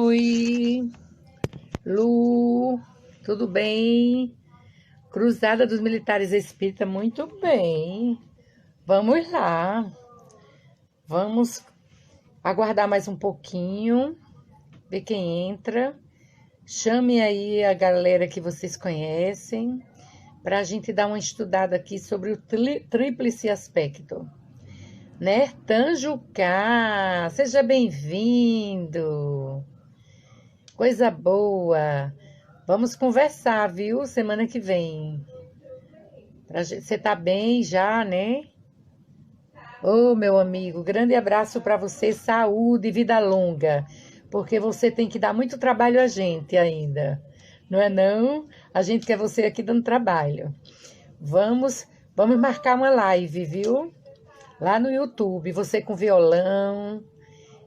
Oi, Lu, tudo bem? Cruzada dos Militares Espírita, muito bem. Vamos lá, vamos aguardar mais um pouquinho, ver quem entra. Chame aí a galera que vocês conhecem, para a gente dar uma estudada aqui sobre o tríplice aspecto. Nertanjo K, seja bem-vindo. Coisa boa. Vamos conversar, viu? Semana que vem. Você tá bem já, né? Ô, meu amigo, grande abraço para você, saúde e vida longa, porque você tem que dar muito trabalho a gente ainda. Não é não? A gente quer você aqui dando trabalho. Vamos marcar uma live, viu? Lá no YouTube, você com violão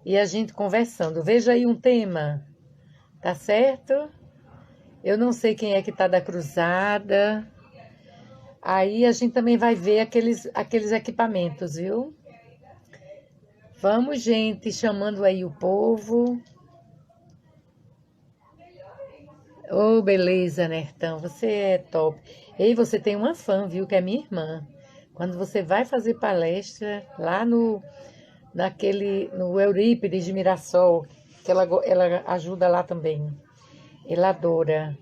e a gente conversando. Veja aí um tema, tá certo? Eu não sei quem é que tá da cruzada. Aí a gente também vai ver aqueles equipamentos, viu? Vamos, gente, chamando aí o povo. Ô, beleza, Nertão, você é top. Ei, você tem uma fã, viu, que é minha irmã. Quando você vai fazer palestra lá no Eurípides de Mirassol, que ela ajuda lá também. Ela adora.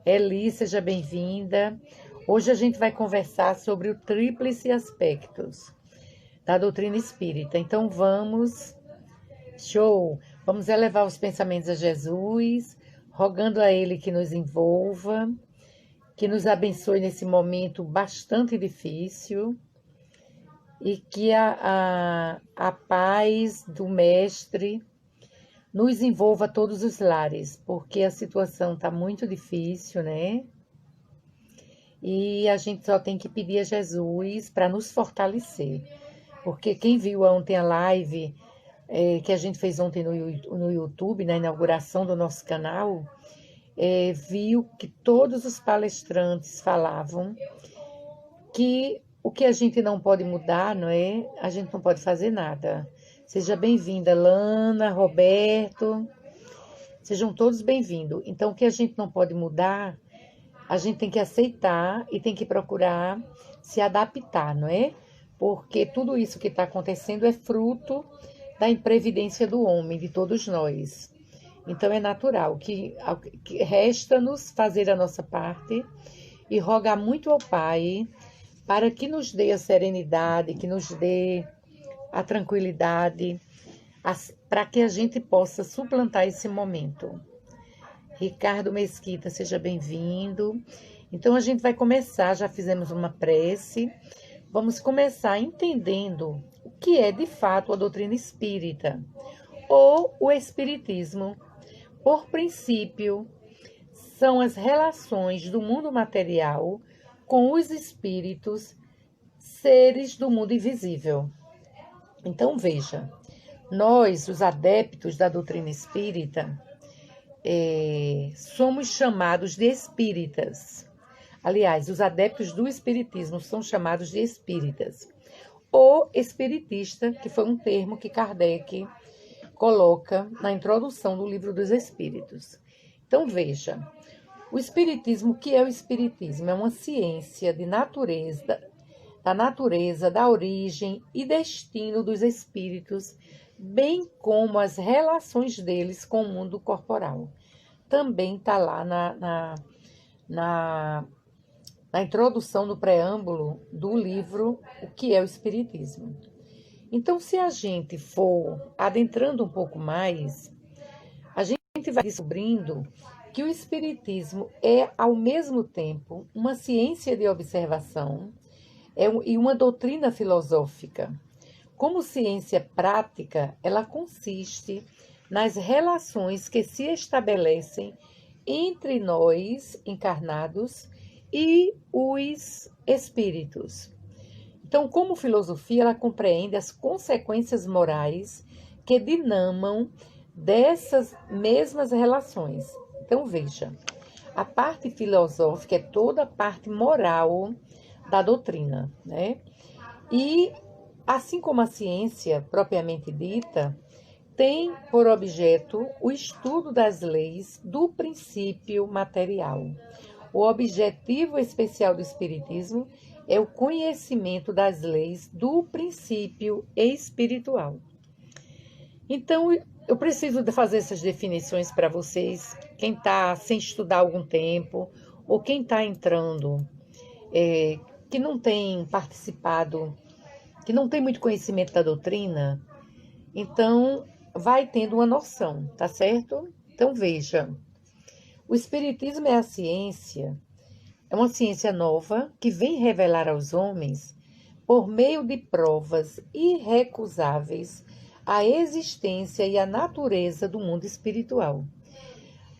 Eli, seja bem-vinda. Hoje a gente vai conversar sobre o tríplice aspectos da doutrina espírita. Então vamos elevar os pensamentos a Jesus, rogando a Ele que nos envolva, que nos abençoe nesse momento bastante difícil e que a paz do Mestre nos envolva a todos os lares, porque a situação está muito difícil, né? E a gente só tem que pedir a Jesus para nos fortalecer. Porque quem viu ontem a live que a gente fez ontem no YouTube, na inauguração do nosso canal, viu que todos os palestrantes falavam que o que a gente não pode mudar, não é? A gente não pode fazer nada. Seja bem-vinda, Lana, Roberto, sejam todos bem-vindos. Então, o que a gente não pode mudar, a gente tem que aceitar e tem que procurar se adaptar, não é? Porque tudo isso que está acontecendo é fruto da imprevidência do homem, de todos nós. Então é natural que resta-nos fazer a nossa parte e rogar muito ao Pai para que nos dê a serenidade, que nos dê a tranquilidade, para que a gente possa suplantar esse momento. Ricardo Mesquita, seja bem-vindo. Então a gente vai começar, já fizemos uma prece, vamos começar entendendo o que é de fato a doutrina espírita ou o espiritismo. Por princípio, são as relações do mundo material com os espíritos, seres do mundo invisível. Então veja, nós, os adeptos da doutrina espírita, somos chamados de espíritas. Aliás, os adeptos do espiritismo são chamados de espíritas. O espiritista, que foi um termo que Kardec coloca na introdução do Livro dos Espíritos. Então, veja, o espiritismo, o que é o espiritismo? É uma ciência da natureza, da origem e destino dos espíritos, bem como as relações deles com o mundo corporal. Também está lá na introdução do preâmbulo do livro O que é o Espiritismo. Então, se a gente for adentrando um pouco mais, a gente vai descobrindo que o Espiritismo é, ao mesmo tempo, uma ciência de observação e uma doutrina filosófica. Como ciência prática, ela consiste nas relações que se estabelecem entre nós, encarnados, e os espíritos. Então, como filosofia, ela compreende as consequências morais que dinamam dessas mesmas relações. Então, veja, a parte filosófica é toda a parte moral da doutrina, né? E, assim como a ciência propriamente dita, tem por objeto o estudo das leis do princípio material. O objetivo especial do Espiritismo é o conhecimento das leis do princípio espiritual. Então, eu preciso de fazer essas definições para vocês, quem está sem estudar há algum tempo, ou quem está entrando, que não tem participado, que não tem muito conhecimento da doutrina, então vai tendo uma noção, tá certo? Então, veja, o Espiritismo é uma ciência nova que vem revelar aos homens, por meio de provas irrecusáveis, a existência e a natureza do mundo espiritual,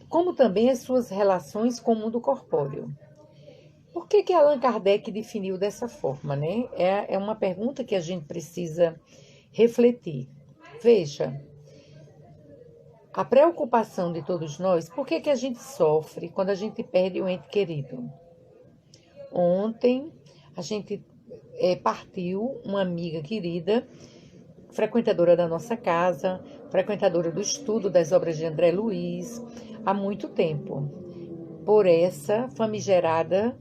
como também as suas relações com o mundo corpóreo. Por que Allan Kardec definiu dessa forma, né? É uma pergunta que a gente precisa refletir. Veja, a preocupação de todos nós, por que a gente sofre quando a gente perde um ente querido? Ontem, a gente partiu uma amiga querida, frequentadora da nossa casa, frequentadora do estudo das obras de André Luiz, há muito tempo, por essa famigerada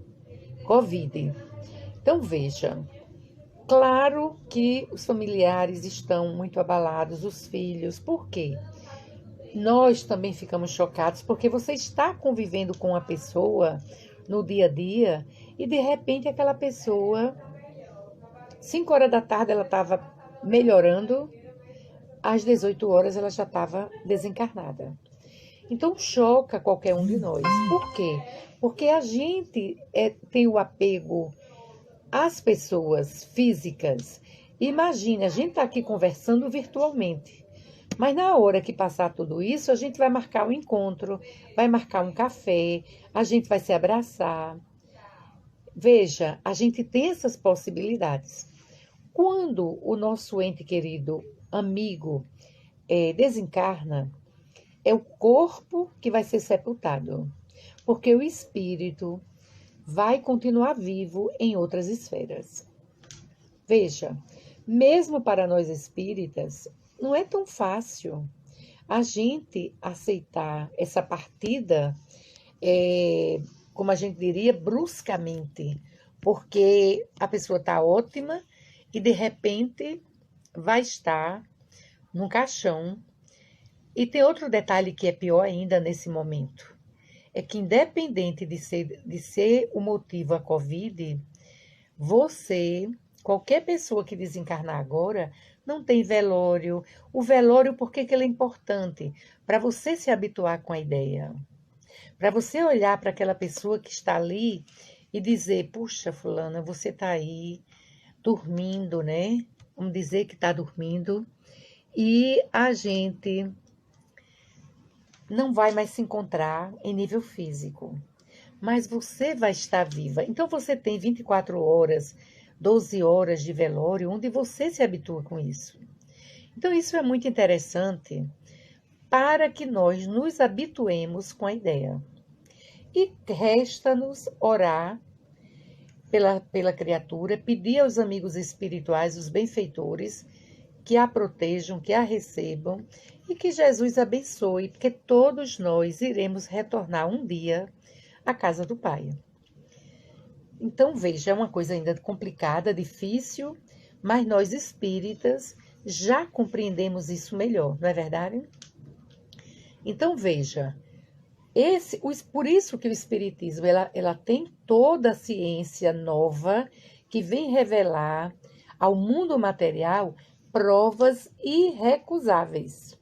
Covid. Então, veja, claro que os familiares estão muito abalados, os filhos, por quê? Nós também ficamos chocados, porque você está convivendo com uma pessoa no dia a dia e, de repente, aquela pessoa, 5 horas da tarde, ela estava melhorando, às 18 horas ela já estava desencarnada. Então, choca qualquer um de nós. Por quê? Porque a gente tem o apego às pessoas físicas. Imagine, a gente está aqui conversando virtualmente. Mas na hora que passar tudo isso, a gente vai marcar um encontro, vai marcar um café, a gente vai se abraçar. Veja, a gente tem essas possibilidades. Quando o nosso ente querido, amigo, desencarna, é o corpo que vai ser sepultado, porque o espírito vai continuar vivo em outras esferas. Veja, mesmo para nós espíritas, não é tão fácil a gente aceitar essa partida, como a gente diria, bruscamente, porque a pessoa está ótima e de repente vai estar num caixão. E tem outro detalhe que é pior ainda nesse momento, é que independente de ser o motivo a Covid, qualquer pessoa que desencarnar agora, não tem velório. O velório, por que ele é importante? Para você se habituar com a ideia. Para você olhar para aquela pessoa que está ali e dizer, puxa, fulana, você está aí dormindo, né? Vamos dizer que está dormindo. E a gente não vai mais se encontrar em nível físico. Mas você vai estar viva. Então você tem 24 horas, 12 horas de velório, onde você se habitua com isso. Então isso é muito interessante para que nós nos habituemos com a ideia. E resta-nos orar pela criatura, pedir aos amigos espirituais, os benfeitores, que a protejam, que a recebam e que Jesus abençoe, porque todos nós iremos retornar um dia à casa do Pai. Então, veja, é uma coisa ainda complicada, difícil, mas nós espíritas já compreendemos isso melhor, não é verdade? Então, veja, por isso que o Espiritismo ela tem toda a ciência nova que vem revelar ao mundo material provas irrecusáveis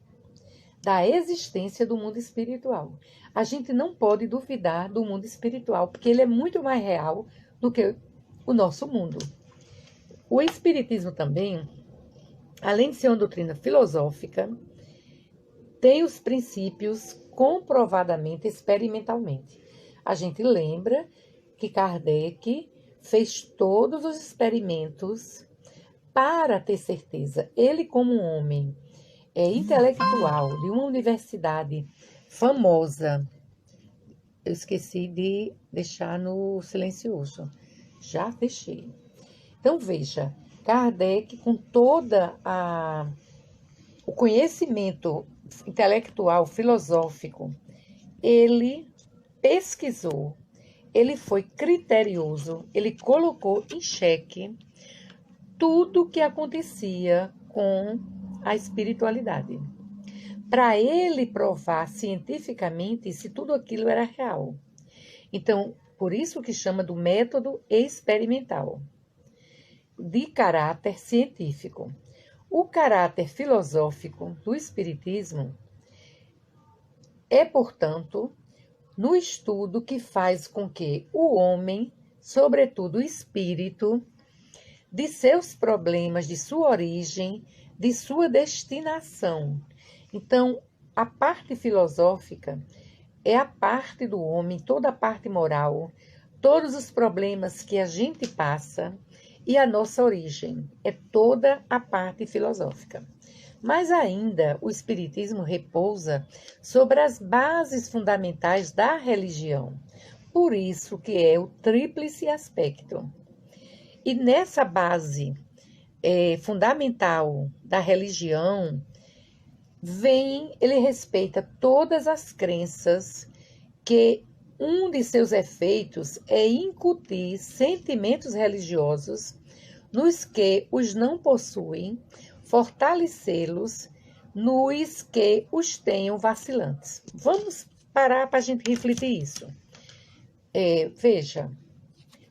da existência do mundo espiritual. A gente não pode duvidar do mundo espiritual, porque ele é muito mais real do que o nosso mundo. O Espiritismo também, além de ser uma doutrina filosófica, tem os princípios comprovadamente, experimentalmente. A gente lembra que Kardec fez todos os experimentos para ter certeza. Ele, como um homem intelectual de uma universidade famosa, eu esqueci de deixar no silencioso. Já fechei. Então, veja, Kardec, com toda o conhecimento intelectual, filosófico, ele pesquisou, ele foi criterioso, ele colocou em xeque tudo o que acontecia com a espiritualidade, para ele provar cientificamente se tudo aquilo era real. Então, por isso que chama do método experimental, de caráter científico. O caráter filosófico do Espiritismo é, portanto, no estudo que faz com que o homem, sobretudo o espírito, de seus problemas, de sua origem, de sua destinação. Então, a parte filosófica é a parte do homem, toda a parte moral, todos os problemas que a gente passa e a nossa origem. É toda a parte filosófica. Mas ainda o Espiritismo repousa sobre as bases fundamentais da religião. Por isso que é o tríplice aspecto. E nessa base fundamental da religião, ele respeita todas as crenças, que um de seus efeitos é incutir sentimentos religiosos nos que os não possuem, fortalecê-los nos que os tenham vacilantes. Vamos parar para a gente refletir isso. Veja,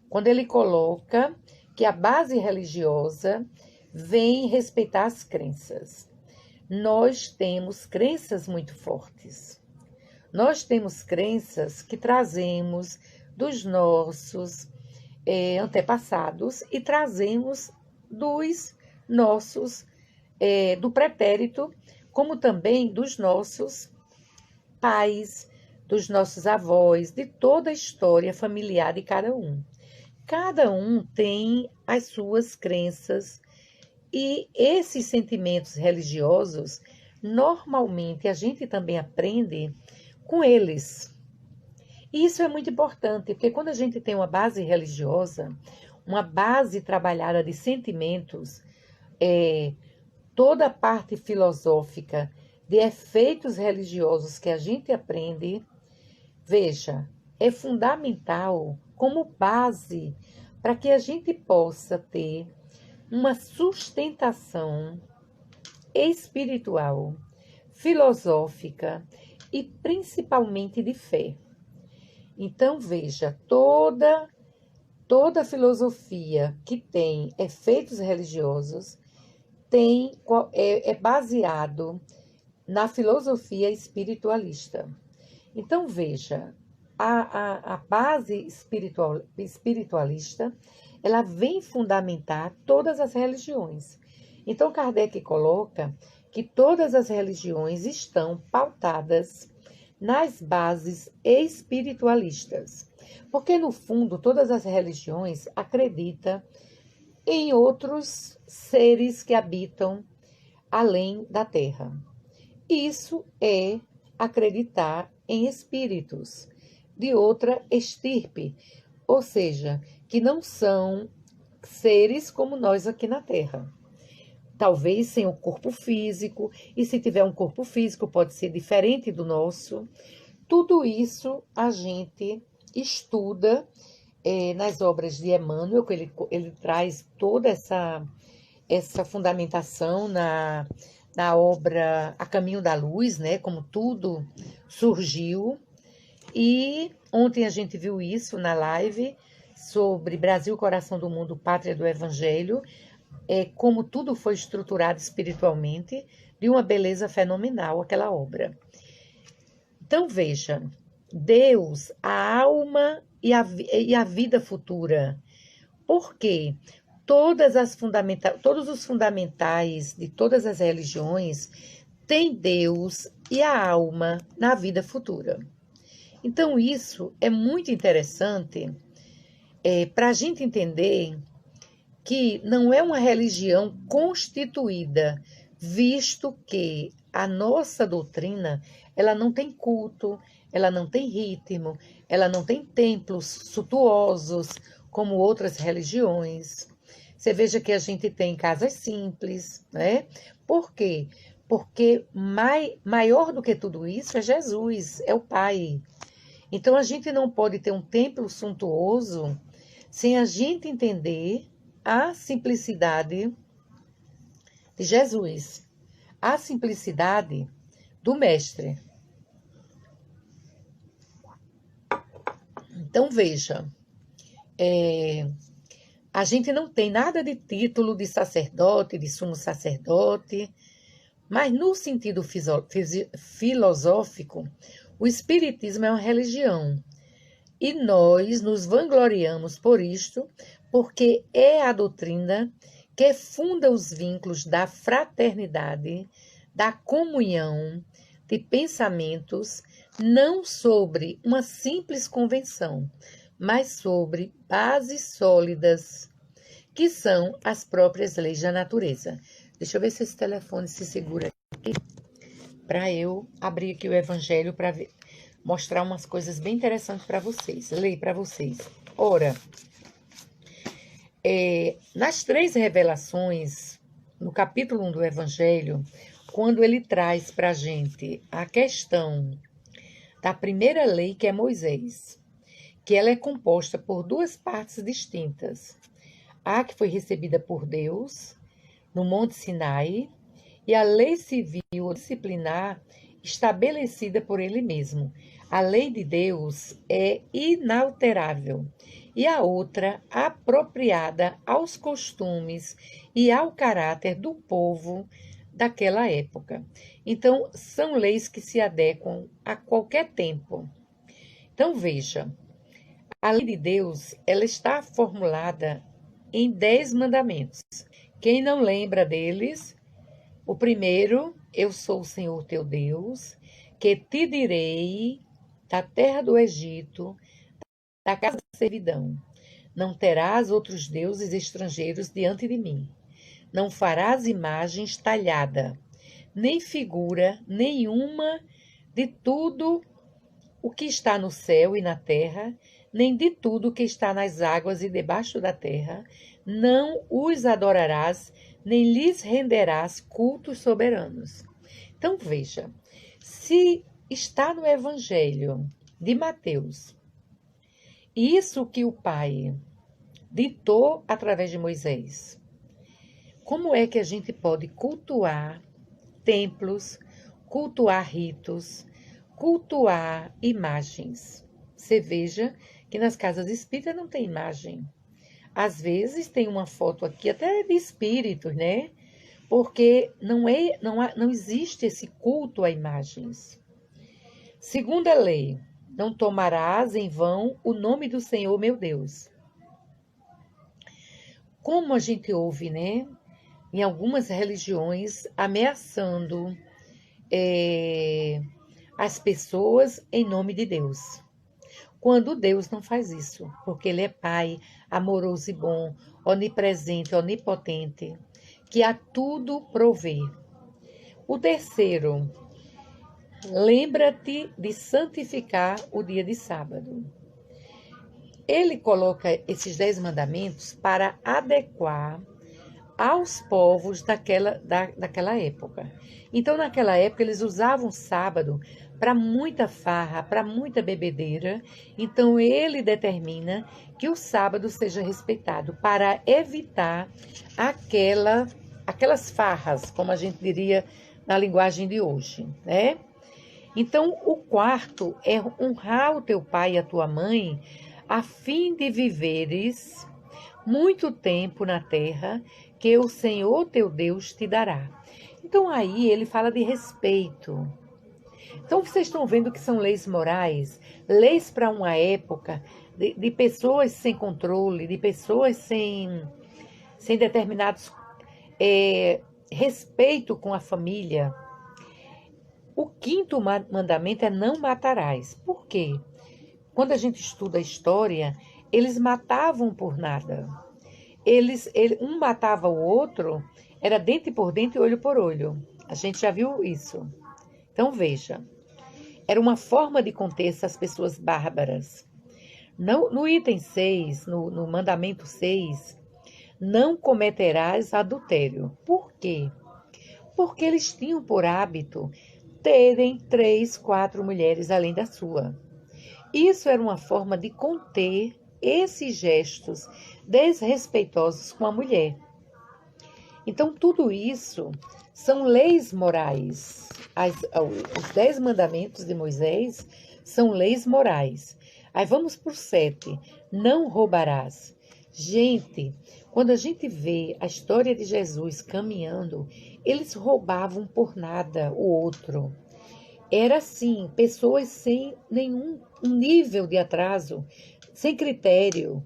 quando ele coloca que a base religiosa vem respeitar as crenças. Nós temos crenças muito fortes. Nós temos crenças que trazemos dos nossos antepassados e trazemos dos nossos, do pretérito, como também dos nossos pais, dos nossos avós, de toda a história familiar de cada um. Cada um tem as suas crenças e esses sentimentos religiosos, normalmente a gente também aprende com eles. E isso é muito importante, porque quando a gente tem uma base religiosa, uma base trabalhada de sentimentos, toda a parte filosófica de efeitos religiosos que a gente aprende, veja, é fundamental como base para que a gente possa ter uma sustentação espiritual, filosófica e principalmente de fé. Então, veja, toda filosofia que tem efeitos religiosos é baseado na filosofia espiritualista. Então, veja, a base espiritualista, ela vem fundamentar todas as religiões. Então, Kardec coloca que todas as religiões estão pautadas nas bases espiritualistas. Porque, no fundo, todas as religiões acreditam em outros seres que habitam além da Terra. Isso é acreditar em espíritos de outra estirpe, ou seja, que não são seres como nós aqui na Terra. Talvez sem o corpo físico, e se tiver um corpo físico pode ser diferente do nosso. Tudo isso a gente estuda nas obras de Emmanuel, que ele traz toda essa fundamentação na obra A Caminho da Luz, né? Como tudo surgiu. E ontem a gente viu isso na live sobre Brasil, Coração do Mundo, Pátria do Evangelho, como tudo foi estruturado espiritualmente, de uma beleza fenomenal aquela obra. Então veja, Deus, a alma e a vida futura. Por quê? Todos os fundamentais de todas as religiões têm Deus e a alma na vida futura. Então isso é muito interessante para a gente entender que não é uma religião constituída, visto que a nossa doutrina, ela não tem culto, ela não tem ritmo, ela não tem templos suntuosos como outras religiões. Você veja que a gente tem casas simples, né? Por quê? Porque maior do que tudo isso é Jesus, é o Pai. Então a gente não pode ter um templo suntuoso sem a gente entender a simplicidade de Jesus, a simplicidade do Mestre. Então veja, a gente não tem nada de título de sacerdote, de sumo sacerdote, mas no sentido filosófico, o Espiritismo é uma religião. E nós nos vangloriamos por isto, porque é a doutrina que funda os vínculos da fraternidade, da comunhão de pensamentos, não sobre uma simples convenção, mas sobre bases sólidas, que são as próprias leis da natureza. Deixa eu ver se esse telefone se segura aqui, para eu abrir aqui o Evangelho para mostrar umas coisas bem interessantes para vocês. Leio para vocês. Ora, nas 3 revelações, no capítulo 1 do Evangelho, quando ele traz para a gente a questão da primeira lei, que é Moisés, que ela é composta por 2 partes distintas. A que foi recebida por Deus no Monte Sinai, e a lei civil ou disciplinar estabelecida por ele mesmo. A lei de Deus é inalterável e a outra apropriada aos costumes e ao caráter do povo daquela época. Então, são leis que se adequam a qualquer tempo. Então, veja, a lei de Deus, ela está formulada em 10 mandamentos. Quem não lembra deles, o primeiro, eu sou o Senhor teu Deus, que te direi da terra do Egito, da casa da servidão. Não terás outros deuses estrangeiros diante de mim. Não farás imagens talhada, nem figura nenhuma de tudo o que está no céu e na terra, nem de tudo o que está nas águas e debaixo da terra. Não os adorarás, nem lhes renderás cultos soberanos. Então veja, se está no Evangelho de Mateus, isso que o Pai ditou através de Moisés, como é que a gente pode cultuar templos, cultuar ritos, cultuar imagens? Você veja que nas casas espíritas não tem imagem. Às vezes tem uma foto aqui até de espíritos, né? Porque não existe esse culto a imagens. Segunda lei, não tomarás em vão o nome do Senhor meu Deus. Como a gente ouve, né? Em algumas religiões ameaçando as pessoas em nome de Deus. Quando Deus não faz isso, porque Ele é Pai, amoroso e bom, onipresente, onipotente, que a tudo provê. O terceiro, lembra-te de santificar o dia de sábado. Ele coloca esses 10 mandamentos para adequar aos povos daquela época. Então, naquela época, eles usavam sábado para muita farra, para muita bebedeira. Então, ele determina que o sábado seja respeitado para evitar aquelas farras, como a gente diria na linguagem de hoje, né? Então, o quarto é honrar o teu pai e a tua mãe, a fim de viveres muito tempo na terra, que o Senhor teu Deus te dará. Então aí ele fala de respeito. Então vocês estão vendo que são leis morais, leis para uma época de pessoas sem controle, de pessoas sem determinados respeito com a família. O quinto mandamento é não matarás. Por quê? Quando a gente estuda a história, eles matavam por nada. Um matava o outro, era dente por dente e olho por olho. A gente já viu isso. Então veja, era uma forma de conter essas pessoas bárbaras. No item 6, no mandamento 6, não cometerás adultério. Por quê? porque eles tinham por hábito terem 3, 4 mulheres além da sua. Isso era uma forma de conter esses gestos desrespeitosos com a mulher. Então, tudo isso são leis morais. Os 10 mandamentos de Moisés são leis morais. Aí vamos para o 7. Não roubarás. Gente, quando a gente vê a história de Jesus caminhando, eles roubavam por nada o outro. Era assim, pessoas sem nenhum nível de atraso, sem critério,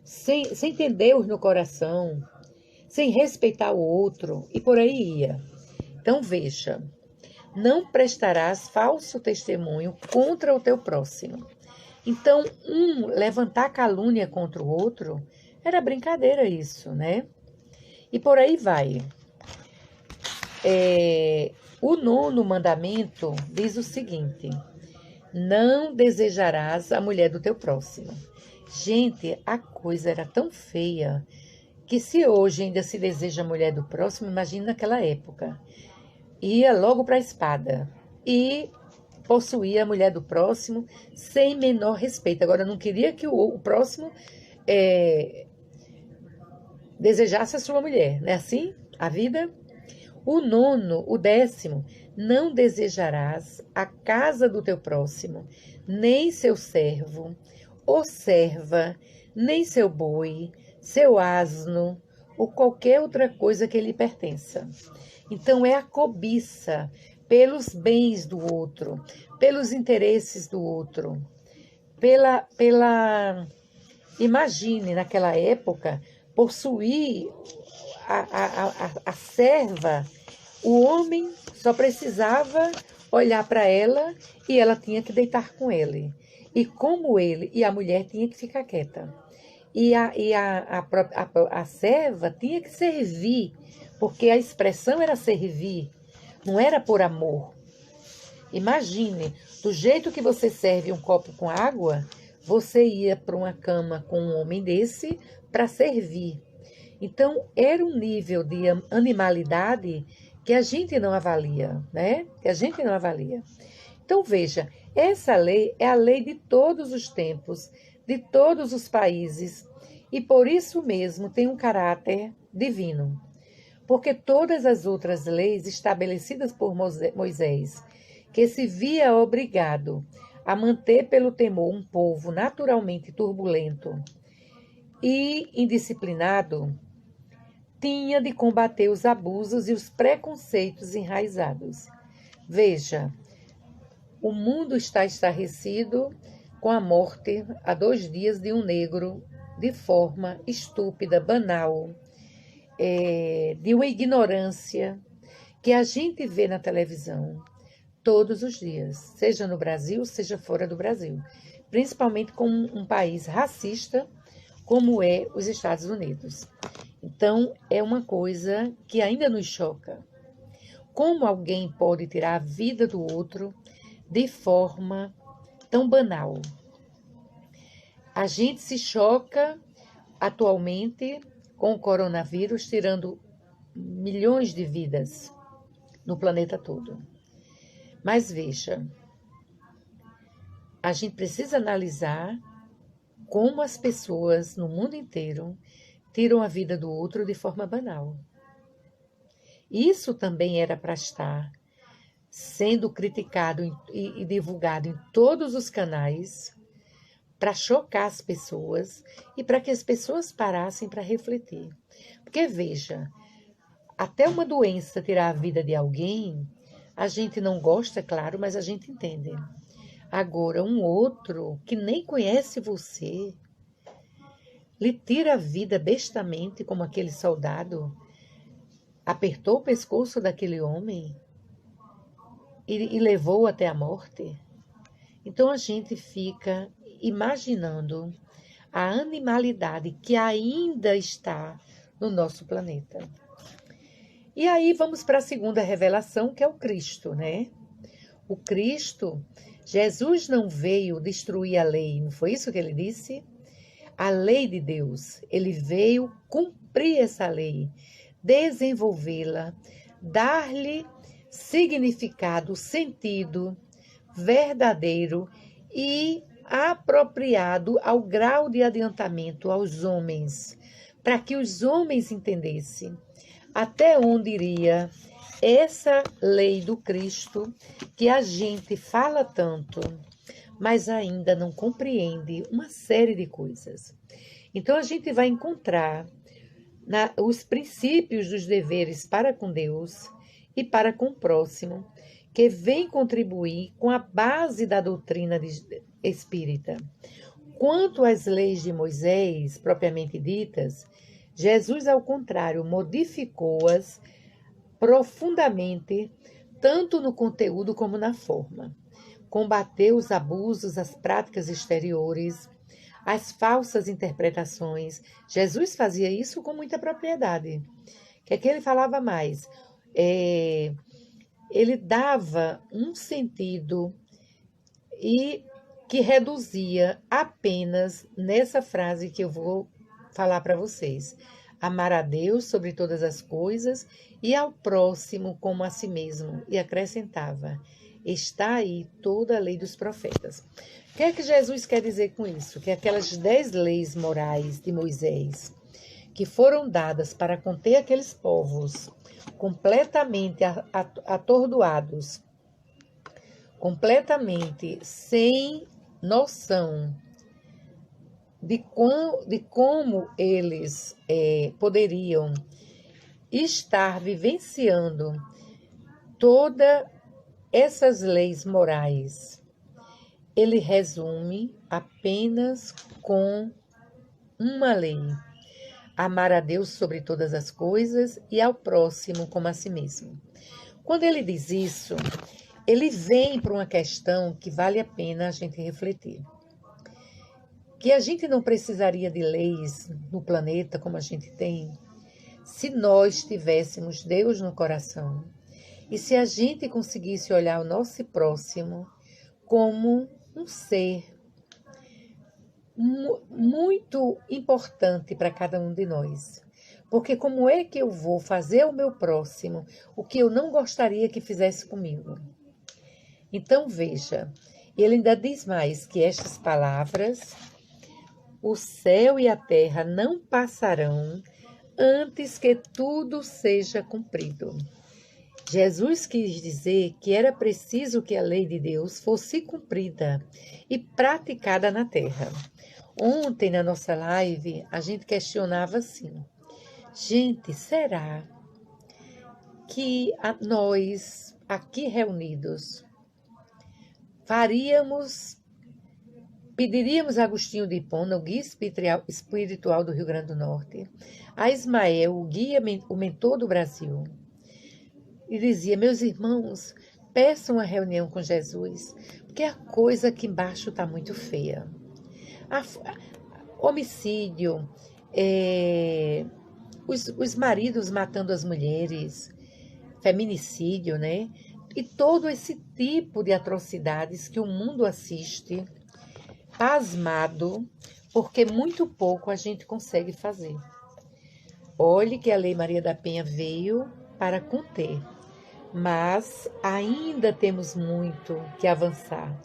sem ter Deus no coração, sem respeitar o outro, e por aí ia. Então veja, não prestarás falso testemunho contra o teu próximo. Então, levantar calúnia contra o outro, era brincadeira isso, né? E por aí vai. O 9º mandamento diz o seguinte: não desejarás a mulher do teu próximo. Gente, a coisa era tão feia que se hoje ainda se deseja a mulher do próximo, imagina naquela época. Ia logo para a espada e possuía a mulher do próximo sem menor respeito. Agora, não queria que o próximo desejasse a sua mulher, não é assim? A vida. O 9º, o 10º, não desejarás a casa do teu próximo, nem seu servo, ou serva, nem seu boi, seu asno, ou qualquer outra coisa que lhe pertença. Então, é a cobiça pelos bens do outro, pelos interesses do outro, imagine, naquela época, possuir a serva. O homem só precisava olhar para ela e ela tinha que deitar com ele. E como ele e a mulher tinha que ficar quieta. E a serva tinha que servir, porque a expressão era servir, não era por amor. Imagine, do jeito que você serve um copo com água, você ia para uma cama com um homem desse para servir. Então, era um nível de animalidade que a gente não avalia, né? Que a gente não avalia. Então, veja, essa lei é a lei de todos os tempos, de todos os países, e por isso mesmo tem um caráter divino. Porque todas as outras leis estabelecidas por Moisés, que se via obrigado a manter pelo temor um povo naturalmente turbulento e indisciplinado, tinha de combater os abusos e os preconceitos enraizados. Veja, o mundo está estarrecido com a morte há 2 dias de um negro de forma estúpida, banal, de uma ignorância que a gente vê na televisão todos os dias, seja no Brasil, seja fora do Brasil, principalmente com um país racista como é os Estados Unidos. Então, é uma coisa que ainda nos choca. Como alguém pode tirar a vida do outro de forma tão banal? A gente se choca atualmente com o coronavírus, tirando milhões de vidas no planeta todo. Mas veja, a gente precisa analisar como as pessoas no mundo inteiro tiram a vida do outro de forma banal. Isso também era para estar sendo criticado e divulgado em todos os canais para chocar as pessoas e para que as pessoas parassem para refletir. Porque, veja, até uma doença tirar a vida de alguém, a gente não gosta, claro, mas a gente entende. Agora, um outro que nem conhece você, lhe tira a vida bestamente, como aquele soldado apertou o pescoço daquele homem e levou até a morte. Então a gente fica imaginando a animalidade que ainda está no nosso planeta. E aí vamos para a segunda revelação, que é o Cristo, né? O Cristo, Jesus não veio destruir a lei, não foi isso que ele disse? A lei de Deus, ele veio cumprir essa lei, desenvolvê-la, dar-lhe significado, sentido verdadeiro e apropriado ao grau de adiantamento aos homens, para que os homens entendessem até onde iria essa lei do Cristo que a gente fala tanto, mas ainda não compreende uma série de coisas. Então a gente vai encontrar os princípios dos deveres para com Deus e para com o próximo, que vem contribuir com a base da doutrina espírita. Quanto às leis de Moisés, propriamente ditas, Jesus, ao contrário, modificou-as profundamente, tanto no conteúdo como na forma. Combateu os abusos, as práticas exteriores, as falsas interpretações. Jesus fazia isso com muita propriedade. O que é que ele falava mais? Ele dava um sentido e que reduzia apenas nessa frase que eu vou falar para vocês. Amar a Deus sobre todas as coisas e ao próximo como a si mesmo. E acrescentava, está aí toda a lei dos profetas. O que é que Jesus quer dizer com isso? Que aquelas 10 leis morais de Moisés, que foram dadas para conter aqueles povos completamente atordoados, completamente sem noção de como eles poderiam estar vivenciando todas essas leis morais. Ele resume apenas com uma lei: amar a Deus sobre todas as coisas e ao próximo como a si mesmo. Quando ele diz isso, ele vem para uma questão que vale a pena a gente refletir. Que a gente não precisaria de leis no planeta como a gente tem, se nós tivéssemos Deus no coração e se a gente conseguisse olhar o nosso próximo como um ser muito importante para cada um de nós. Porque como é que eu vou fazer ao meu próximo o que eu não gostaria que fizesse comigo? Então veja, ele ainda diz mais que estas palavras, o céu e a terra não passarão antes que tudo seja cumprido. Jesus quis dizer que era preciso que a lei de Deus fosse cumprida e praticada na terra. Ontem, na nossa live, a gente questionava assim: gente, será que nós, aqui reunidos, pediríamos a Agostinho de Hipona, o guia espiritual do Rio Grande do Norte, a Ismael, o guia, o mentor do Brasil, e dizia: meus irmãos, peçam uma reunião com Jesus, porque a coisa aqui embaixo está muito feia. Homicídio, os maridos matando as mulheres, feminicídio, né? E todo esse tipo de atrocidades que o mundo assiste, pasmado, porque muito pouco a gente consegue fazer. Olhe que a Lei Maria da Penha veio para conter, mas ainda temos muito que avançar,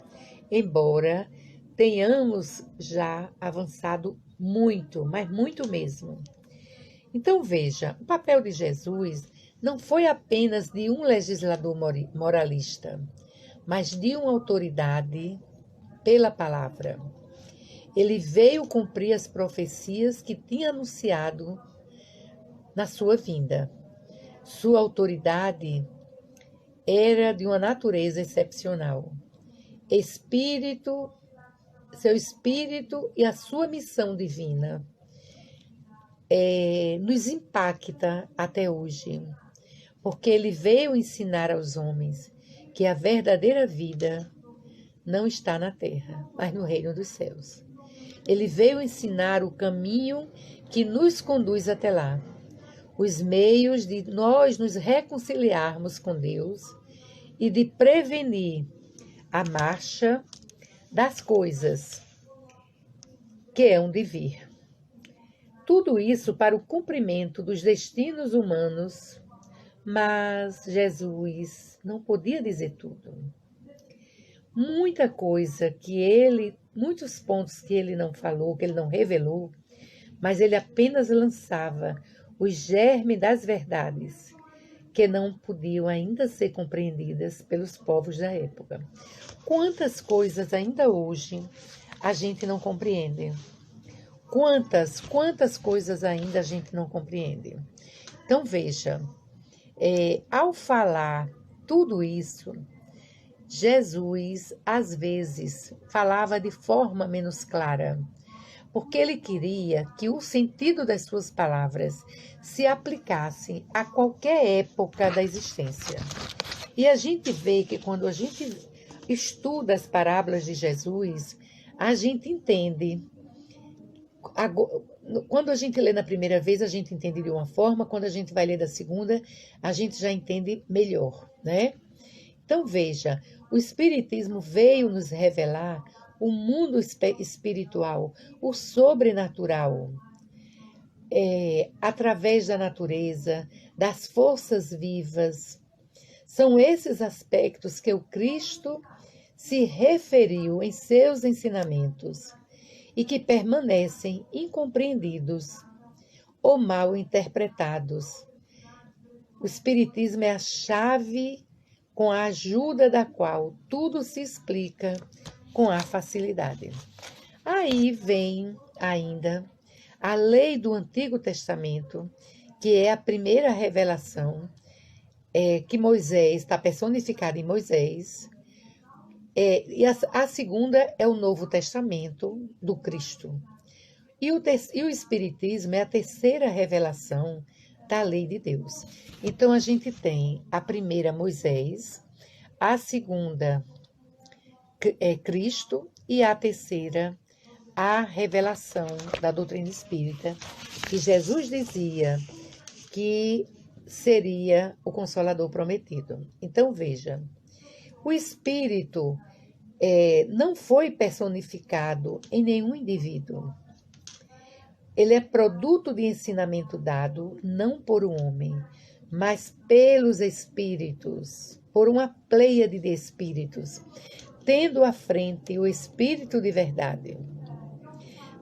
embora tenhamos já avançado muito, mas muito mesmo. Então veja, o papel de Jesus não foi apenas de um legislador moralista, mas de uma autoridade pela palavra. Ele veio cumprir as profecias que tinha anunciado na sua vinda. Sua autoridade era de uma natureza excepcional. Seu espírito e a sua missão divina nos impacta até hoje, porque ele veio ensinar aos homens que a verdadeira vida não está na terra, mas no reino dos céus. Ele veio ensinar o caminho que nos conduz até lá, os meios de nós nos reconciliarmos com Deus e de prevenir a marcha das coisas que hão de vir. Tudo isso para o cumprimento dos destinos humanos Mas Jesus não podia dizer tudo. Muita coisa muitos pontos que ele não falou, que ele não revelou, mas ele apenas lançava o germe das verdades que não podiam ainda ser compreendidas pelos povos da época. Quantas coisas ainda hoje a gente não compreende? Quantas coisas ainda a gente não compreende? Então veja, ao falar tudo isso, Jesus às vezes falava de forma menos clara, porque ele queria que o sentido das suas palavras se aplicasse a qualquer época da existência. E a gente vê que quando a gente estuda as parábolas de Jesus, a gente entende. Quando a gente lê na primeira vez, a gente entende de uma forma, quando a gente vai ler da segunda, a gente já entende melhor, né? Então veja, o Espiritismo veio nos revelar o mundo espiritual, o sobrenatural, através da natureza, das forças vivas. São esses aspectos que o Cristo se referiu em seus ensinamentos e que permanecem incompreendidos ou mal interpretados. O Espiritismo é a chave com a ajuda da qual tudo se explica com a facilidade. Aí vem ainda a lei do Antigo Testamento, que é a primeira revelação, que Moisés está personificada em Moisés, e a segunda é o Novo Testamento do Cristo. E o Espiritismo é a terceira revelação da lei de Deus. Então a gente tem a primeira Moisés, a segunda Cristo e a terceira a revelação da doutrina espírita, que Jesus dizia que seria o Consolador prometido. Então veja, o Espírito não foi personificado em nenhum indivíduo. Ele é produto de ensinamento dado não por um homem, mas pelos Espíritos, por uma pleiade de Espíritos, tendo à frente o Espírito de verdade.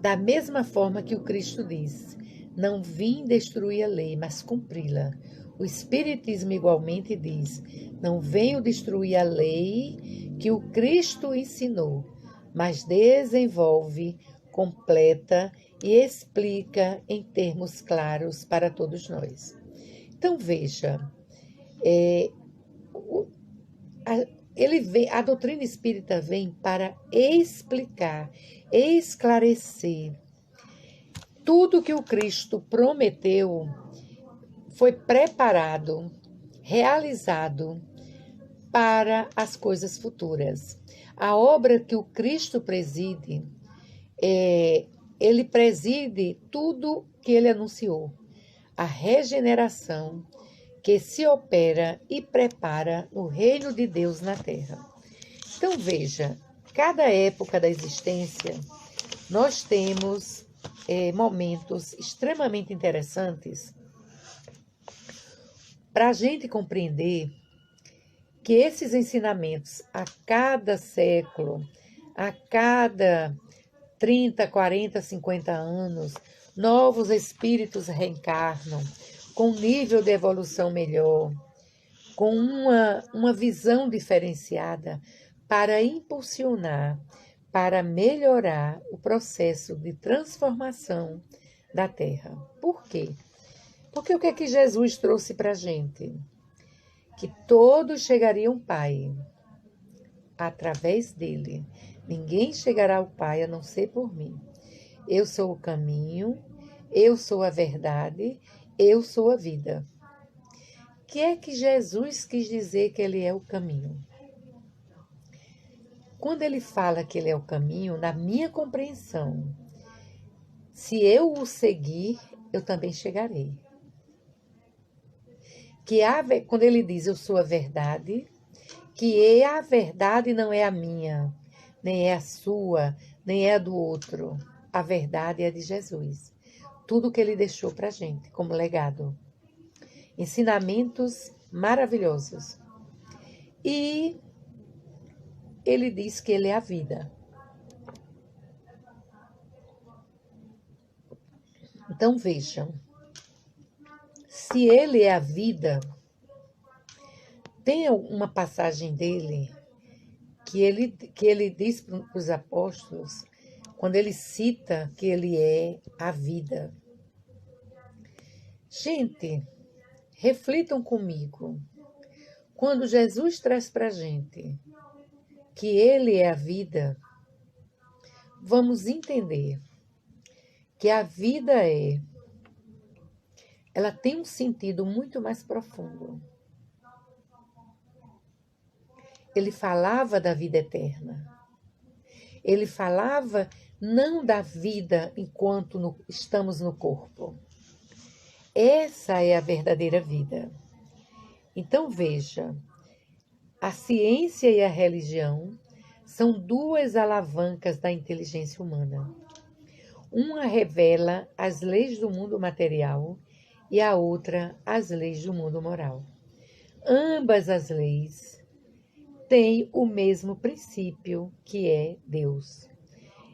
Da mesma forma que o Cristo diz, não vim destruir a lei, mas cumpri-la. O Espiritismo igualmente diz, não venho destruir a lei que o Cristo ensinou, mas desenvolve, completa e explica em termos claros para todos nós. Então veja, a doutrina espírita vem para explicar, esclarecer. Tudo que o Cristo prometeu foi preparado, realizado para as coisas futuras. A obra que o Cristo preside, ele preside tudo que ele anunciou. A regeneração que se opera e prepara no reino de Deus na Terra. Então veja, cada época da existência, nós temos momentos extremamente interessantes para a gente compreender que esses ensinamentos, a cada século, a cada 30, 40, 50 anos, novos espíritos reencarnam com um nível de evolução melhor, com uma visão diferenciada para impulsionar, para melhorar o processo de transformação da Terra. Por quê? Porque o que é que Jesus trouxe para a gente? Que todos chegariam ao Pai através dele. Ninguém chegará ao Pai a não ser por mim. Eu sou o caminho, eu sou a verdade, eu sou a vida. O que é que Jesus quis dizer que ele é o caminho? Quando ele fala que ele é o caminho, na minha compreensão, se eu o seguir, eu também chegarei. Quando ele diz eu sou a verdade, que a verdade não é a minha, nem é a sua, nem é a do outro. A verdade é a de Jesus. Tudo que ele deixou para a gente como legado. ensinamentos maravilhosos. E ele diz que ele é a vida. Então vejam, se ele é a vida, tem uma passagem dele que ele diz para os apóstolos, quando ele cita que ele é a vida. Gente, reflitam comigo. Quando Jesus traz para a gente que ele é a vida, vamos entender que a vida ela tem um sentido muito mais profundo. Ele falava da vida eterna. Ele falava não da vida enquanto estamos no corpo. Essa é a verdadeira vida. Então veja, a ciência e a religião são duas alavancas da inteligência humana. Uma revela as leis do mundo material e a outra as leis do mundo moral. Ambas as leis têm o mesmo princípio, que é Deus,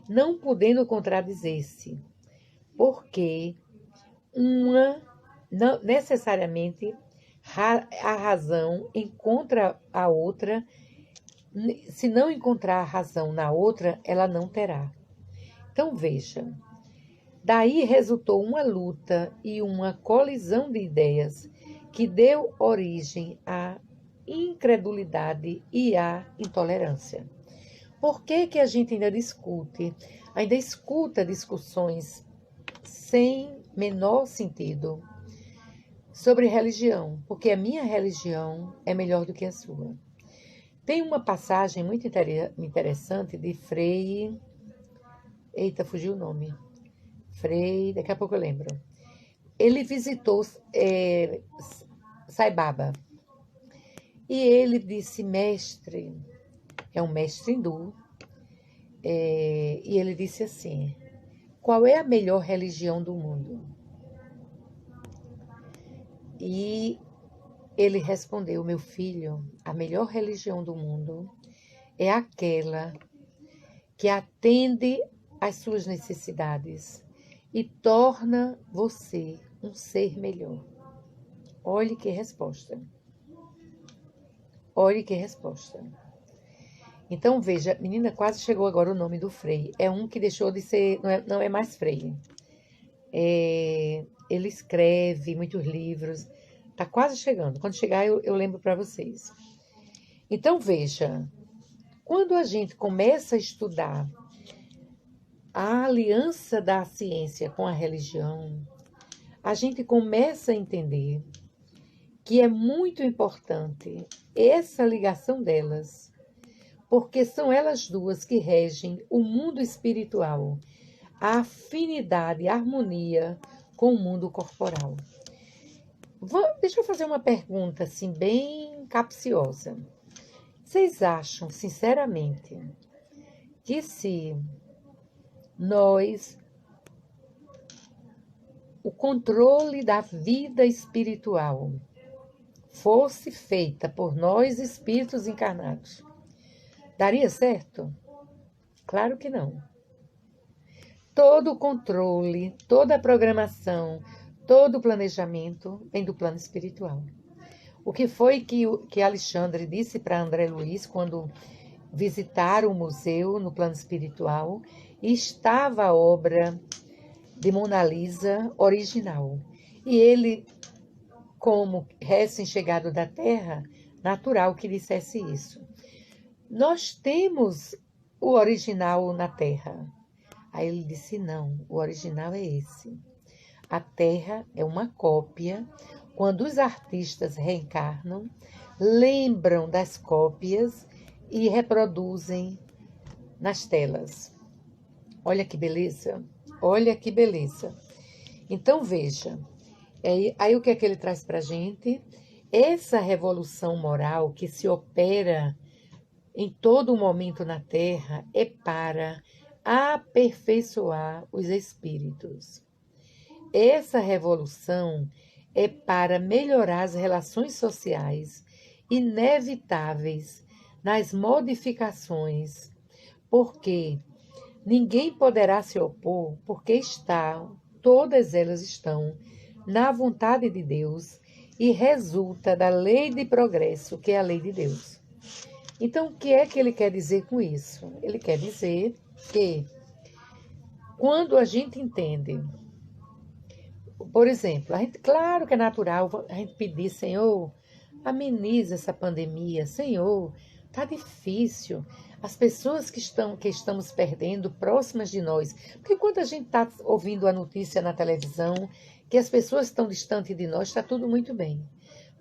não podendo contradizer-se, porque uma não necessariamente a razão encontra a outra. Se não encontrar a razão na outra, ela não terá. Então veja, daí resultou uma luta e uma colisão de ideias que deu origem à incredulidade e à intolerância. Por que a gente ainda escuta discussões sem menor sentido sobre religião? Porque a minha religião é melhor do que a sua. Tem uma passagem muito interessante de Frei... Eita, fugiu o nome. Frei, daqui a pouco eu lembro. Ele visitou Sai Baba. E ele disse, mestre, é um mestre hindu, e ele disse assim, qual é a melhor religião do mundo? E ele respondeu, meu filho, a melhor religião do mundo é aquela que atende às suas necessidades e torna você um ser melhor. Olhe que resposta. Olhe que resposta. Então, veja, menina, quase chegou agora o nome do Frei. É um que deixou de ser, não é mais Frei. Ele escreve muitos livros. Está quase chegando. Quando chegar, eu lembro para vocês. Então, veja, quando a gente começa a estudar a aliança da ciência com a religião, a gente começa a entender que é muito importante essa ligação delas, porque são elas duas que regem o mundo espiritual, a afinidade, a harmonia com o mundo corporal. Deixa eu fazer uma pergunta assim, bem capciosa. Vocês acham, sinceramente, que se o controle da vida espiritual fosse feita por nós, espíritos encarnados, daria certo? Claro que não. Todo o controle, toda a programação, todo o planejamento vem do plano espiritual. O que foi que Alexandre disse para André Luiz quando visitaram o museu no plano espiritual e estava a obra de Mona Lisa original. E ele, como recém-chegado da Terra, natural que dissesse isso. Nós temos o original na Terra. Aí ele disse, não, o original é esse. A Terra é uma cópia. Quando os artistas reencarnam, lembram das cópias e reproduzem nas telas. Olha que beleza, olha que beleza. Então, veja, aí o que é que ele traz para a gente? Essa revolução moral que se opera em todo momento na Terra é para aperfeiçoar os espíritos. Essa revolução é para melhorar as relações sociais inevitáveis nas modificações, porque ninguém poderá se opor, porque todas elas estão na vontade de Deus e resulta da lei de progresso, que é a lei de Deus. Então, o que é que ele quer dizer com isso? Ele quer dizer que quando a gente entende, por exemplo, claro que é natural a gente pedir, Senhor, ameniza essa pandemia, Senhor, tá difícil. As pessoas que estamos perdendo próximas de nós, porque quando a gente está ouvindo a notícia na televisão que as pessoas estão distantes de nós, está tudo muito bem.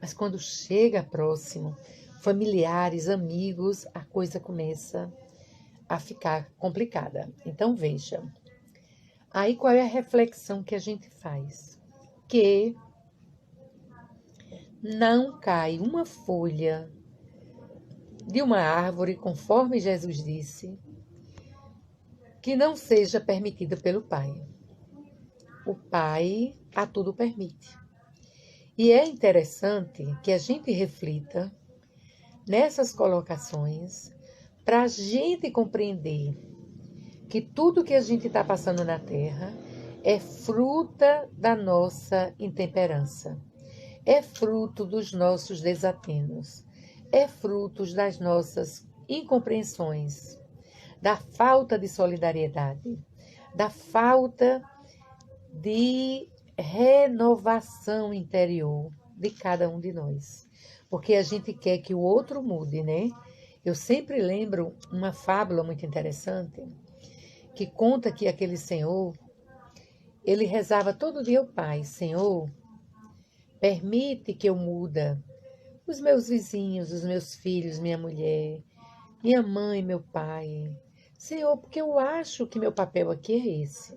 Mas quando chega próximo, familiares, amigos, a coisa começa a ficar complicada. Então veja, aí qual é a reflexão que a gente faz? Que não cai uma folha de uma árvore, conforme Jesus disse, que não seja permitida pelo Pai. O Pai a tudo permite. E é interessante que a gente reflita nessas colocações para a gente compreender que tudo que a gente está passando na Terra é fruta da nossa intemperança, é fruto dos nossos desatenos, é fruto das nossas incompreensões, da falta de solidariedade, da falta de renovação interior de cada um de nós. Porque a gente quer que o outro mude, né? Eu sempre lembro uma fábula muito interessante, que conta que aquele senhor, ele rezava todo dia ao Pai: Senhor, permite que eu muda os meus vizinhos, os meus filhos, minha mulher, minha mãe, meu pai. Senhor, porque eu acho que meu papel aqui é esse.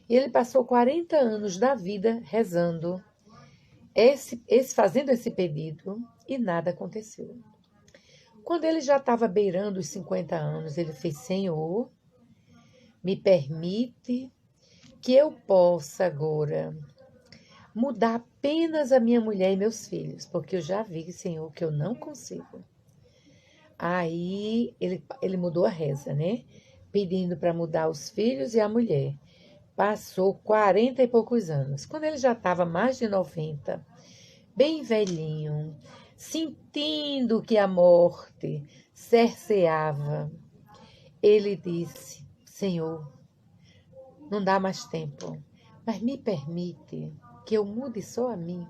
E ele passou 40 anos da vida rezando, fazendo esse pedido, e nada aconteceu. Quando ele já estava beirando os 50 anos, ele fez: Senhor, me permite que eu possa agora mudar apenas a minha mulher e meus filhos, porque eu já vi, Senhor, que eu não consigo. Aí ele mudou a reza, né? Pedindo para mudar os filhos e a mulher. Passou 40 e poucos anos. Quando ele já estava mais de 90, bem velhinho, sentindo que a morte cerceava, ele disse: Senhor, não dá mais tempo, mas me permite que eu mude só a mim.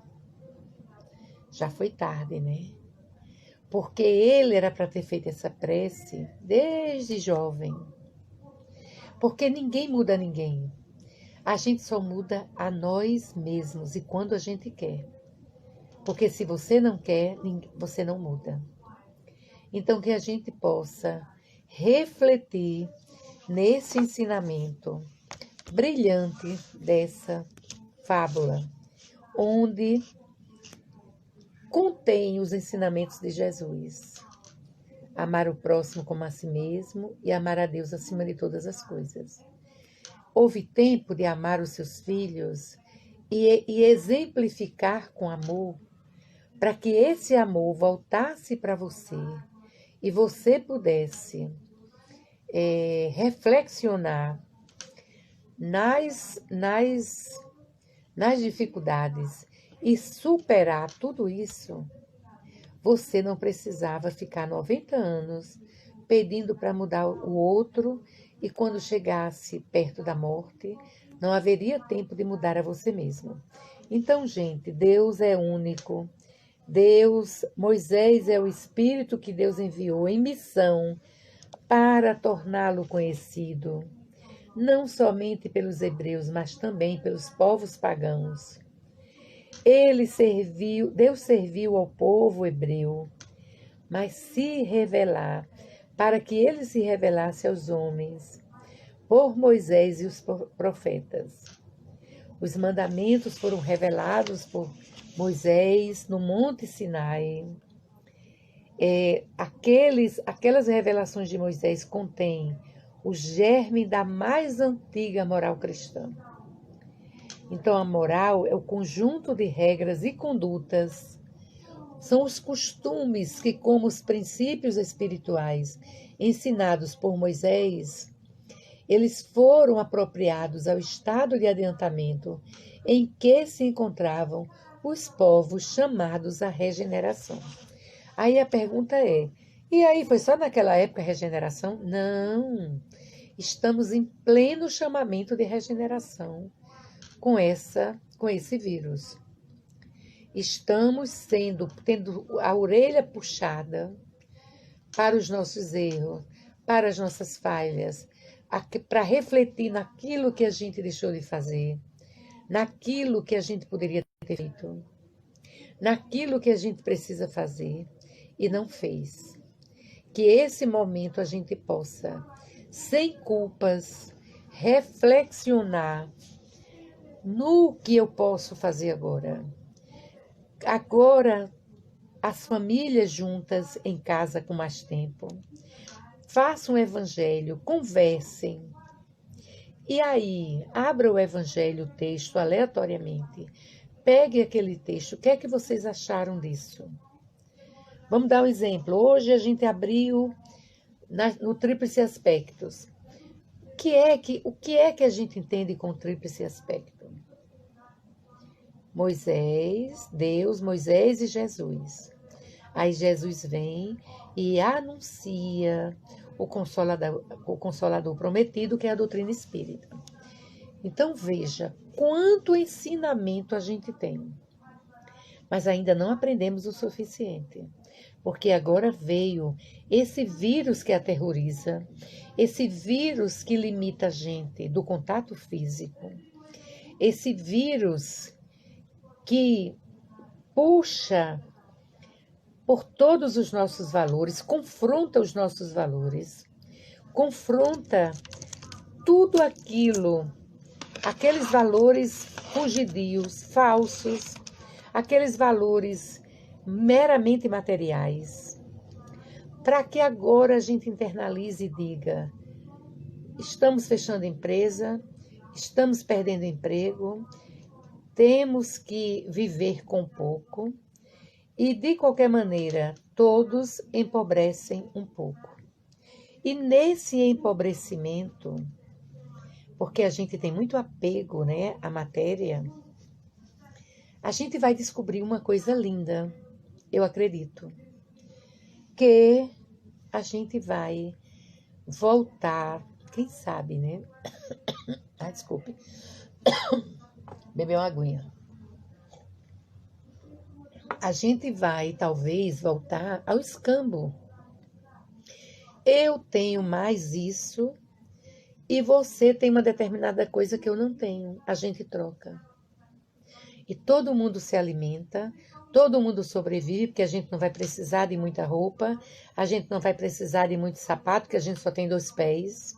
Já foi tarde, né? Porque ele era para ter feito essa prece desde jovem. Porque ninguém muda ninguém. A gente só muda a nós mesmos e quando a gente quer. Porque se você não quer, você não muda. Então, que a gente possa refletir nesse ensinamento brilhante dessa fábula, onde contém os ensinamentos de Jesus. Amar o próximo como a si mesmo e amar a Deus acima de todas as coisas. Houve tempo de amar os seus filhos e exemplificar com amor, para que esse amor voltasse para você e você pudesse reflexionar nas dificuldades e superar tudo isso. Você não precisava ficar 90 anos pedindo para mudar o outro e quando chegasse perto da morte, não haveria tempo de mudar a você mesmo. Então, gente, Deus é único. Moisés é o Espírito que Deus enviou em missão para torná-lo conhecido, não somente pelos hebreus, mas também pelos povos pagãos. Deus serviu ao povo hebreu, mas para que ele se revelasse aos homens, por Moisés e os profetas. Os mandamentos foram revelados por Moisés no Monte Sinai. Aquelas revelações de Moisés contêm o germe da mais antiga moral cristã. Então, a moral é o conjunto de regras e condutas, são os costumes que, como os princípios espirituais ensinados por Moisés, eles foram apropriados ao estado de adiantamento em que se encontravam os povos chamados à regeneração. Aí a pergunta é: e aí, foi só naquela época a regeneração? Não. Estamos em pleno chamamento de regeneração com esse vírus. Estamos tendo a orelha puxada para os nossos erros, para as nossas falhas, para refletir naquilo que a gente deixou de fazer, naquilo que a gente poderia ter feito, naquilo que a gente precisa fazer e não fez. Que esse momento a gente possa, sem culpas, reflexionar no que eu posso fazer agora. Agora, as famílias juntas em casa com mais tempo, façam o evangelho, conversem. E aí, abra o evangelho, o texto, aleatoriamente. Pegue aquele texto, o que é que vocês acharam disso? Vamos dar um exemplo. Hoje a gente abriu no Tríplice Aspectos. O que é que a gente entende com o Tríplice Aspecto? Deus, Moisés e Jesus. Aí Jesus vem e anuncia o Consolador prometido, que é a doutrina espírita. Então veja quanto ensinamento a gente tem. Mas ainda não aprendemos o suficiente. Porque agora veio esse vírus que aterroriza, esse vírus que limita a gente do contato físico, esse vírus que puxa por todos os nossos valores, confronta os nossos valores, confronta tudo aquilo, aqueles valores fugidios, falsos, aqueles valores meramente materiais, para que agora a gente internalize e diga: estamos fechando empresa, estamos perdendo emprego, temos que viver com pouco e, de qualquer maneira, todos empobrecem um pouco. E nesse empobrecimento, porque a gente tem muito apego, né, à matéria, a gente vai descobrir uma coisa linda, eu acredito, que a gente vai voltar, quem sabe, né? Desculpe. Beber uma aguinha. A gente vai, talvez, voltar ao escambo. Eu tenho mais isso e você tem uma determinada coisa que eu não tenho. A gente troca. E todo mundo se alimenta, todo mundo sobrevive, porque a gente não vai precisar de muita roupa, a gente não vai precisar de muito sapato, porque a gente só tem 2 pés.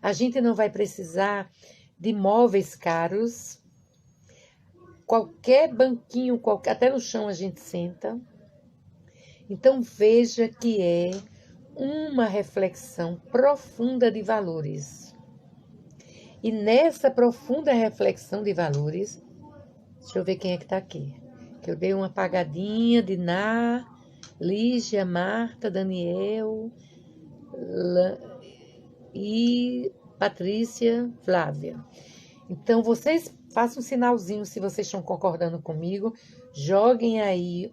A gente não vai precisar de móveis caros. Qualquer banquinho, até no chão a gente senta. Então veja que é uma reflexão profunda de valores. E nessa profunda reflexão de valores, deixa eu ver quem é que está aqui. Que eu dei uma apagadinha de Lígia, Marta, Daniel e Patrícia, Flávia. Então, vocês façam um sinalzinho se vocês estão concordando comigo. Joguem aí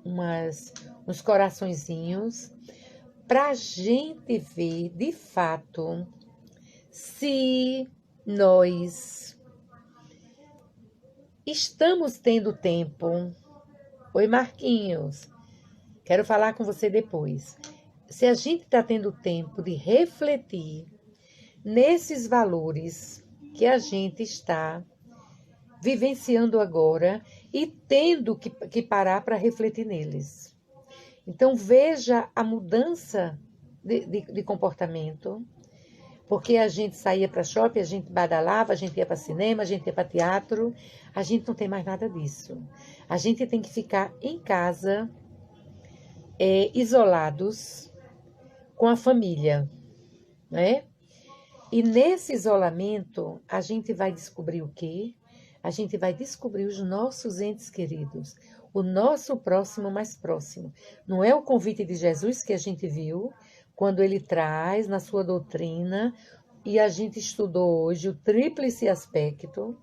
uns coraçõezinhos para a gente ver, de fato, se nós estamos tendo tempo. Oi, Marquinhos. Quero falar com você depois. Se a gente está tendo tempo de refletir nesses valores que a gente está vivenciando agora e tendo que parar para refletir neles. Então, veja a mudança de comportamento, porque a gente saía para shopping, a gente badalava, a gente ia para cinema, a gente ia para teatro, a gente não tem mais nada disso. A gente tem que ficar em casa, isolados, com a família, né? E nesse isolamento, a gente vai descobrir o quê? a gente vai descobrir os nossos entes queridos, o nosso próximo mais próximo. Não é o convite de Jesus que a gente viu, quando ele traz na sua doutrina, e a gente estudou hoje o tríplice aspecto.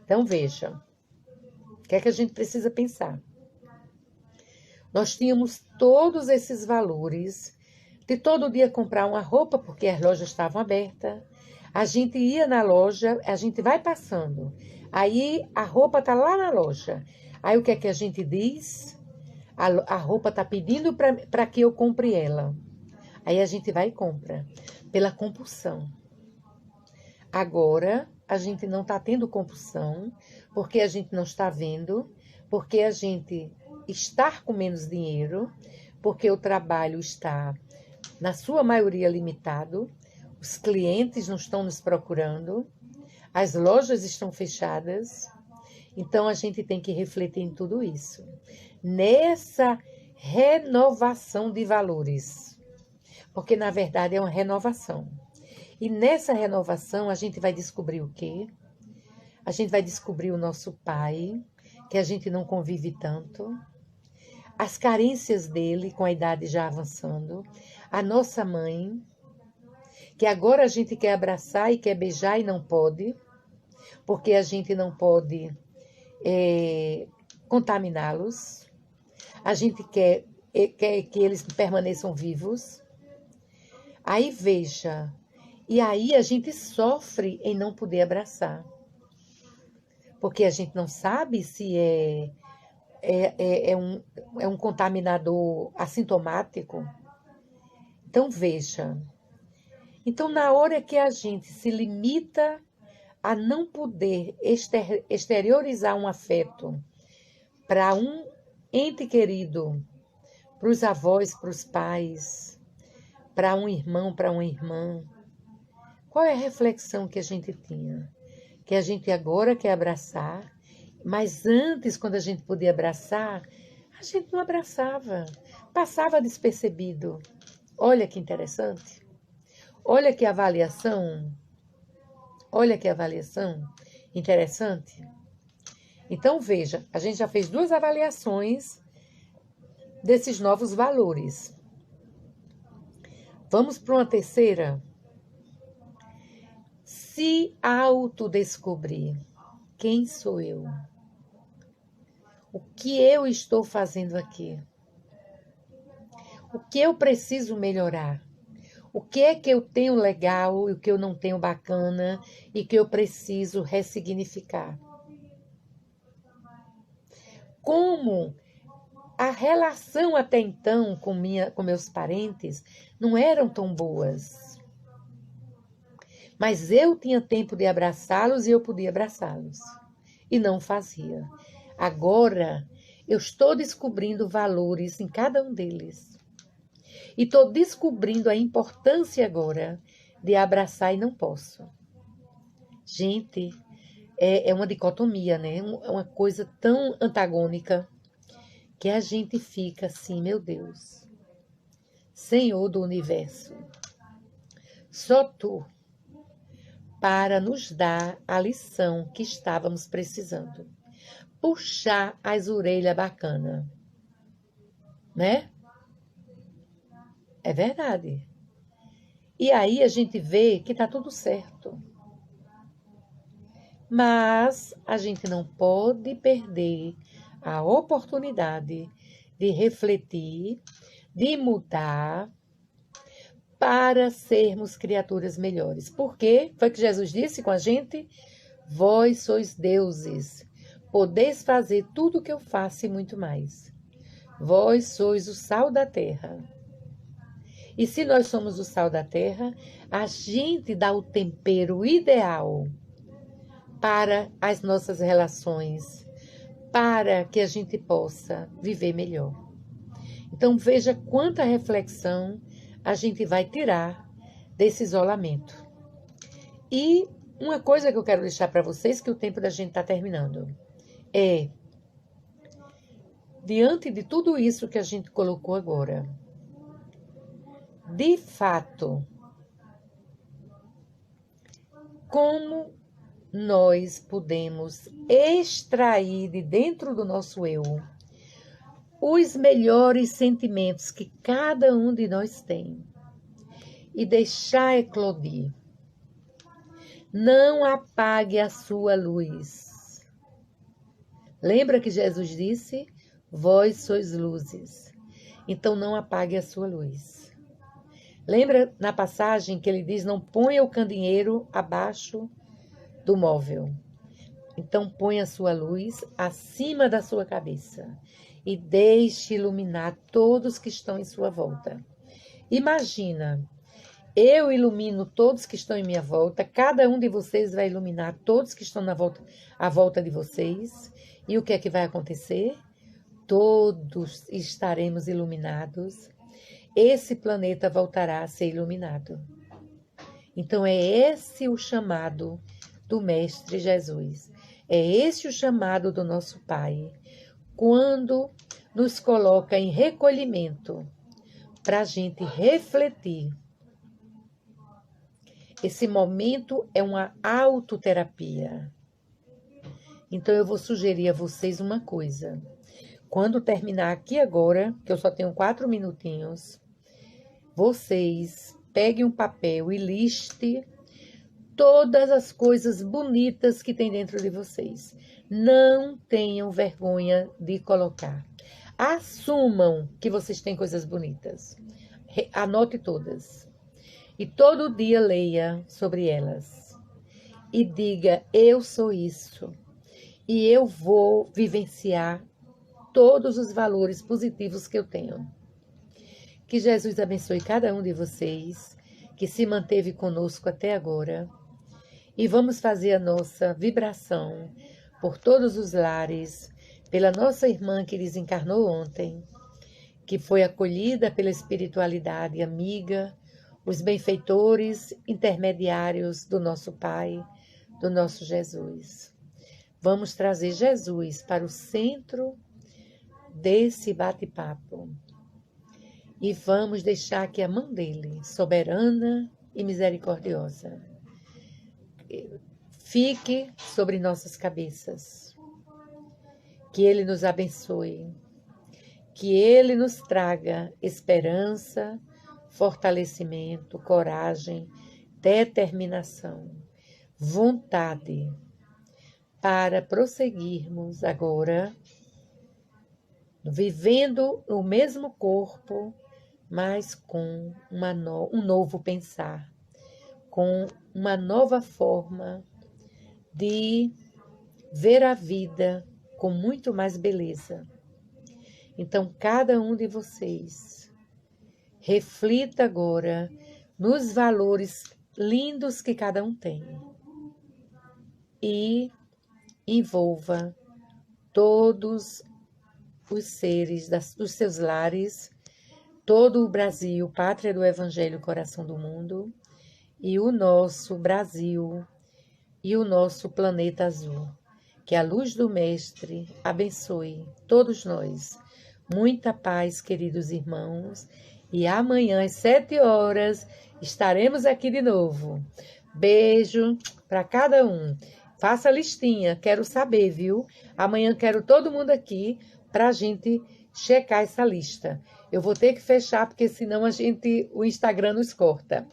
Então, veja, o que é que a gente precisa pensar? Nós tínhamos todos esses valores de todo dia comprar uma roupa, porque as lojas estavam abertas. A gente ia na loja, a gente vai passando. Aí a roupa está lá na loja. Aí o que é que a gente diz? A roupa está pedindo para que eu compre ela. Aí a gente vai e compra, pela compulsão. Agora, a gente não está tendo compulsão, porque a gente não está vendo, porque a gente está com menos dinheiro, porque o trabalho está, na sua maioria, limitado, os clientes não estão nos procurando, as lojas estão fechadas. Então, a gente tem que refletir em tudo isso. Nessa renovação de valores. Porque, na verdade, é uma renovação. E nessa renovação, a gente vai descobrir o quê? A gente vai descobrir o nosso pai, que a gente não convive tanto, as carências dele com a idade já avançando, a nossa mãe, que agora a gente quer abraçar e quer beijar e não pode, porque a gente não pode contaminá-los, a gente quer que eles permaneçam vivos. Aí veja, e aí a gente sofre em não poder abraçar, porque a gente não sabe se é um contaminador assintomático. Então, veja. Então, na hora que a gente se limita a não poder exteriorizar um afeto para um ente querido, para os avós, para os pais, para um irmão, para uma irmã, qual é a reflexão que a gente tinha? Que a gente agora quer abraçar, mas antes, quando a gente podia abraçar, a gente não abraçava, passava despercebido. Olha que interessante. Olha que avaliação interessante. Então, veja, a gente já fez 2 avaliações desses novos valores. Vamos para uma terceira? Se autodescobrir. Quem sou eu? O que eu estou fazendo aqui? O que eu preciso melhorar? O que é que eu tenho legal e o que eu não tenho bacana e que eu preciso ressignificar? Como a relação até então com meus parentes não eram tão boas. Mas eu tinha tempo de abraçá-los e eu podia abraçá-los. E não fazia. Agora, eu estou descobrindo valores em cada um deles. E estou descobrindo a importância agora de abraçar e não posso. Gente, é uma dicotomia, né? É uma coisa tão antagônica que a gente fica assim, meu Deus. Senhor do universo, só Tu para nos dar a lição que estávamos precisando. Puxar as orelhas bacana, né? É verdade. E aí a gente vê que tá tudo certo. Mas a gente não pode perder a oportunidade de refletir, de mudar para sermos criaturas melhores. Por quê? Foi o que Jesus disse com a gente? Vós sois deuses, podeis fazer tudo o que eu faço e muito mais. Vós sois o sal da terra. E se nós somos o sal da terra, a gente dá o tempero ideal para as nossas relações, para que a gente possa viver melhor. Então veja quanta reflexão a gente vai tirar desse isolamento. E uma coisa que eu quero deixar para vocês, que o tempo da gente está terminando, é, diante de tudo isso que a gente colocou agora, de fato, como nós podemos extrair de dentro do nosso eu os melhores sentimentos que cada um de nós tem e deixar eclodir. Não apague a sua luz. Lembra que Jesus disse: vós sois luzes. Então não apague a sua luz. Lembra na passagem que ele diz: não ponha o candeeiro abaixo do móvel. Então ponha a sua luz acima da sua cabeça e deixe iluminar todos que estão em sua volta. Imagina, eu ilumino todos que estão em minha volta, cada um de vocês vai iluminar todos que estão à volta de vocês. E o que é que vai acontecer? Todos estaremos iluminados. Esse planeta voltará a ser iluminado. Então é esse o chamado do Mestre Jesus. É esse o chamado do nosso Pai, quando nos coloca em recolhimento para a gente refletir. Esse momento é uma autoterapia. Então eu vou sugerir a vocês uma coisa. Quando terminar aqui agora, que eu só tenho 4 minutinhos, vocês peguem um papel e liste todas as coisas bonitas que tem dentro de vocês. Não tenham vergonha de colocar. Assumam que vocês têm coisas bonitas. Anote todas. E todo dia leia sobre elas. E diga: eu sou isso. E eu vou vivenciar todos os valores positivos que eu tenho. Que Jesus abençoe cada um de vocês que se manteve conosco até agora. E vamos fazer a nossa vibração por todos os lares, pela nossa irmã que desencarnou ontem, que foi acolhida pela espiritualidade amiga, os benfeitores intermediários do nosso Pai, do nosso Jesus. Vamos trazer Jesus para o centro desse bate-papo. E vamos deixar que a mão dele, soberana e misericordiosa, fique sobre nossas cabeças. Que ele nos abençoe. Que ele nos traga esperança, fortalecimento, coragem, determinação, vontade para prosseguirmos agora, vivendo o mesmo corpo, mas com um novo pensar, com uma nova forma de ver a vida com muito mais beleza. Então, cada um de vocês reflita agora nos valores lindos que cada um tem e envolva todos os seres dos seus lares, todo o Brasil, pátria do Evangelho, coração do mundo, e o nosso Brasil e o nosso planeta azul. Que a luz do Mestre abençoe todos nós. Muita paz, queridos irmãos, e amanhã às 7 horas estaremos aqui de novo. Beijo para cada um. Faça a listinha, quero saber, viu? Amanhã quero todo mundo aqui para a gente checar essa lista. Eu vou ter que fechar, porque senão o Instagram nos corta.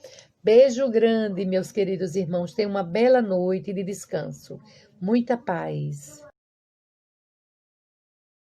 Beijo grande, meus queridos irmãos. Tenham uma bela noite de descanso. Muita paz.